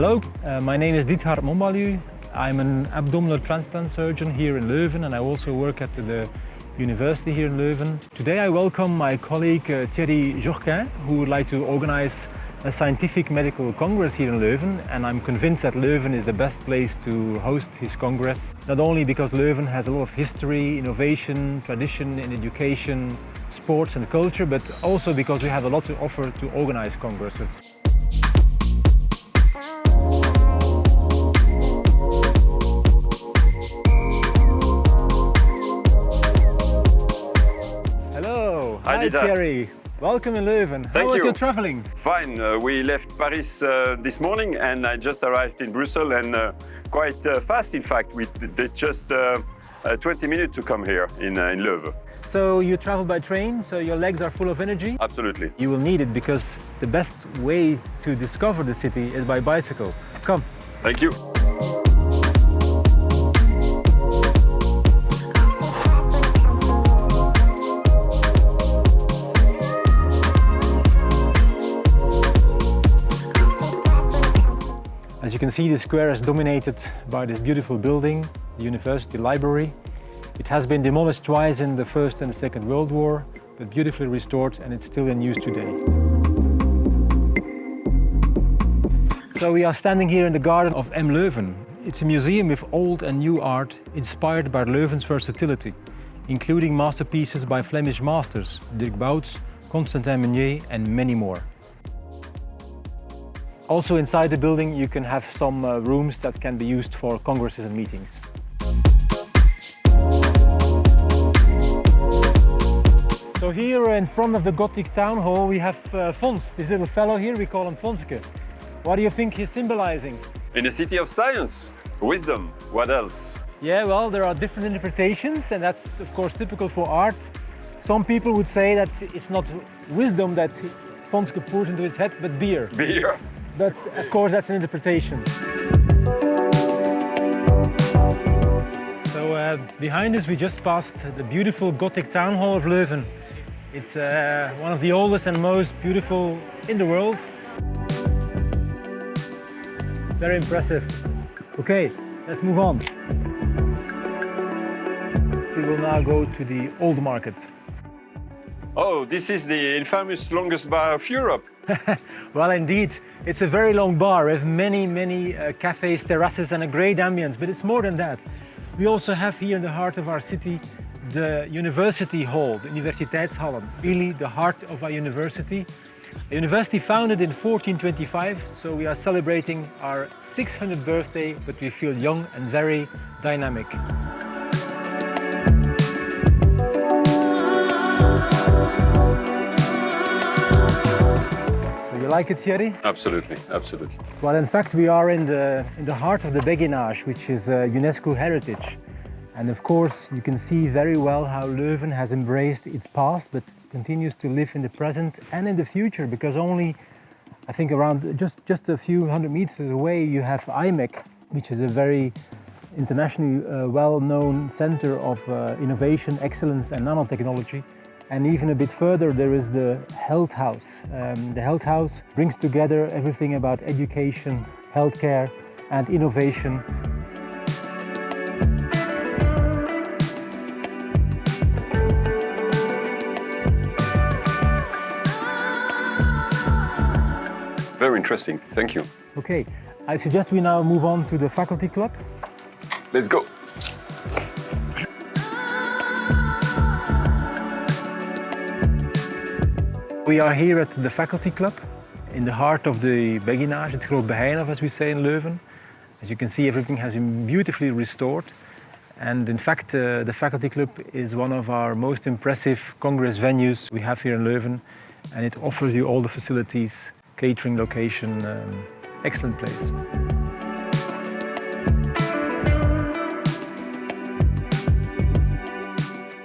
Hello, my name is Diethard Monbaliu. I'm an abdominal transplant surgeon here in Leuven, and I also work at the university here in Leuven. Today I welcome my colleague Thierry Jourquin, who would like to organize a scientific medical congress here in Leuven, and I'm convinced that Leuven is the best place to host his congress. Not only because Leuven has a lot of history, innovation, tradition in education, sports and culture, but also because we have a lot to offer to organize congresses. Hi Thierry, welcome in Leuven. How was your traveling? Fine, we left Paris this morning and I just arrived in Brussels and quite fast in fact. We did just 20 minutes to come here in Leuven. So you travel by train, so your legs are full of energy? Absolutely. You will need it because the best way to discover the city is by bicycle. Come. Thank you. As you can see, the square is dominated by this beautiful building, the University Library. It has been demolished twice in the First and the Second World War, but beautifully restored, and it's still in use today. So we are standing here in the garden of M. Leuven. It's a museum with old and new art inspired by Leuven's versatility, including masterpieces by Flemish masters, Dirk Bouts, Constantin Meunier, and many more. Also inside the building you can have some rooms that can be used for congresses and meetings. So here in front of the Gothic town hall we have Fons, this little fellow here, we call him Fonske. What do you think he's symbolizing? In a city of science, wisdom, what else? Yeah, well, there are different interpretations, and that's of course typical for art. Some people would say that it's not wisdom that Fonske pours into his head, but beer. Beer. But of course that's an interpretation. So behind us we just passed the beautiful Gothic town hall of Leuven. It's one of the oldest and most beautiful in the world. Very impressive. Okay, let's move on. We will now go to the Old Market. Oh, this is the infamous longest bar of Europe. Well, indeed, it's a very long bar with many cafes, terraces and a great ambience, but it's more than that. We also have here in the heart of our city the University Hall, the Universiteitshallen, really the heart of our university. A university founded in 1425, so we are celebrating our 600th birthday, but we feel young and very dynamic. You like it, Thierry? Absolutely, absolutely. Well, in fact, we are in the heart of the Beguinage, which is UNESCO Heritage. And of course, you can see very well how Leuven has embraced its past, but continues to live in the present and in the future, because only, I think, around just a few hundred meters away, you have IMEC, which is a very internationally well-known center of innovation, excellence and nanotechnology. And even a bit further, there is the Health House. The Health House brings together everything about education, healthcare and innovation. Very interesting, thank you. Okay, I suggest we now move on to the faculty club. Let's go. We are here at the faculty club in the heart of the Beguinage, het Groot Beguinage, as we say in Leuven. As you can see, everything has been beautifully restored. And in fact, the faculty club is one of our most impressive congress venues we have here in Leuven. And it offers you all the facilities, catering location, excellent place.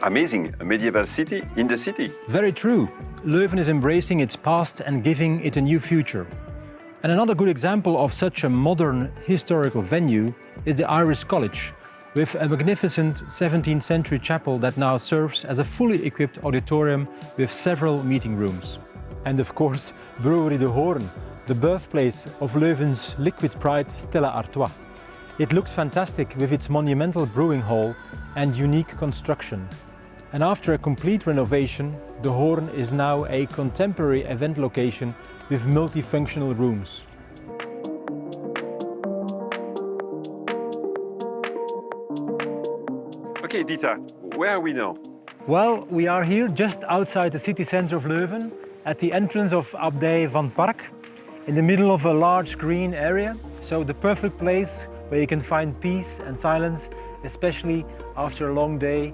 Amazing, a medieval city in the city. Very true. Leuven is embracing its past and giving it a new future. And another good example of such a modern historical venue is the Irish College, with a magnificent 17th century chapel that now serves as a fully equipped auditorium with several meeting rooms. And of course, Brewery de Hoorn, the birthplace of Leuven's liquid pride Stella Artois. It looks fantastic with its monumental brewing hall and unique construction. And after a complete renovation, the Hoorn is now a contemporary event location with multifunctional rooms. Okay, Diethard, where are we now? Well, we are here just outside the city center of Leuven, at the entrance of Abdij van Park, in the middle of a large green area. So the perfect place where you can find peace and silence, especially after a long day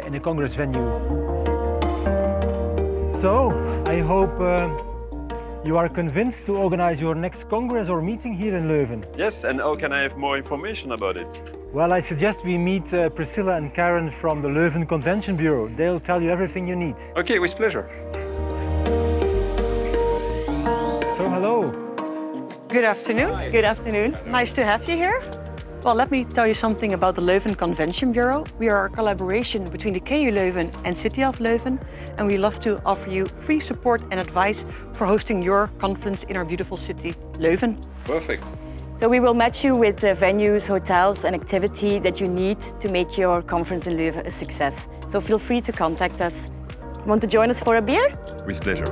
in a congress venue. So I hope you are convinced to organize your next congress or meeting here in Leuven. Yes, and how can I have more information about it? Well, I suggest we meet Priscilla and Karin from the Leuven Convention Bureau. They'll tell you everything you need. Okay, with pleasure. So hello. Good afternoon. Hi. Good afternoon. Nice to have you here. Well, let me tell you something about the Leuven Convention Bureau. We are a collaboration between the KU Leuven and City of Leuven, and we love to offer you free support and advice for hosting your conference in our beautiful city, Leuven. Perfect. So we will match you with venues, hotels and activity that you need to make your conference in Leuven a success. So feel free to contact us. Want to join us for a beer? With pleasure.